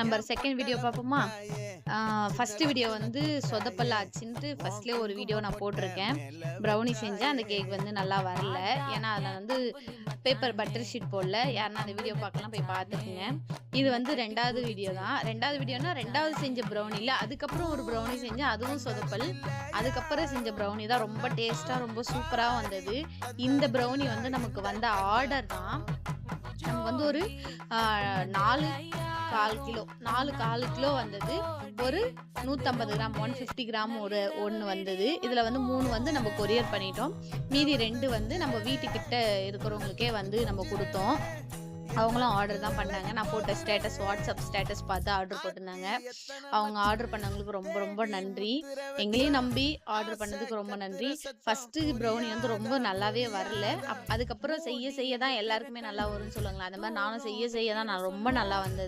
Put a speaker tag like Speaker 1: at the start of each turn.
Speaker 1: நம்ம second video பார்ப்போமா? First video வந்து சொதப்பல் ஆச்சுன்ட்டு ஃபர்ஸ்ட்லேயே ஒரு வீடியோ நான் போட்டிருக்கேன். ப்ரௌனி செஞ்சேன். அந்த கேக் வந்து நல்லா வரல. ஏன்னா அதில் வந்து பேப்பர் பட்டர் ஷீட் போடல. யாருன்னா அந்த வீடியோ பார்க்கலாம் போய் பார்த்துக்குங்க. இது வந்து 2வது வீடியோ தான். 2வது வீடியோனா 2வது செஞ்ச ப்ரௌனி இல்ல. அதுக்கப்புறம் ஒரு ப்ரௌனி செஞ்சேன். அதுவும் சொதப்பல். அதுக்கப்புறம் செஞ்ச ப்ரௌனி தான் ரொம்ப டேஸ்ட்டா ரொம்ப சூப்பரா வந்தது. இந்த ப்ரௌனி வந்து நமக்கு வந்த ஆர்டர் தான். நமக்கு வந்து ஒரு 4 1/4 கிலோ 4 1/4 கிலோ வந்தது. ஒரு 150 கிராம் 150 கிராம் ஒன்று வந்தது. இதில் வந்து 3 வந்து நம்ம கொரியர் பண்ணிட்டோம். மீதி 2 வந்து நம்ம வீட்டுக்கிட்ட இருக்கிறவங்களுக்கே வந்து நம்ம கொடுத்தோம். அவங்களும் ஆர்டர் தான் பண்ணாங்க. நான் போட்ட ஸ்டேட்டஸ் வாட்ஸ்அப் ஸ்டேட்டஸ் பார்த்து ஆர்டர் போட்டிருந்தாங்க. அவங்க ஆர்டர் பண்ணவங்களுக்கு ரொம்ப ரொம்ப நன்றி. எங்களையும் நம்பி ஆர்டர் பண்ணதுக்கு ரொம்ப நன்றி. ஃபஸ்ட்டு ப்ரௌனி வந்து ரொம்ப நல்லாவே வரல. அதுக்கப்புறம் செய்ய செய்ய தான் எல்லாருக்குமே நல்லா வரும்னு சொல்லுவாங்களா, அந்த மாதிரி நானும் செய்ய செய்ய தான் நான் ரொம்ப நல்லா வந்தது.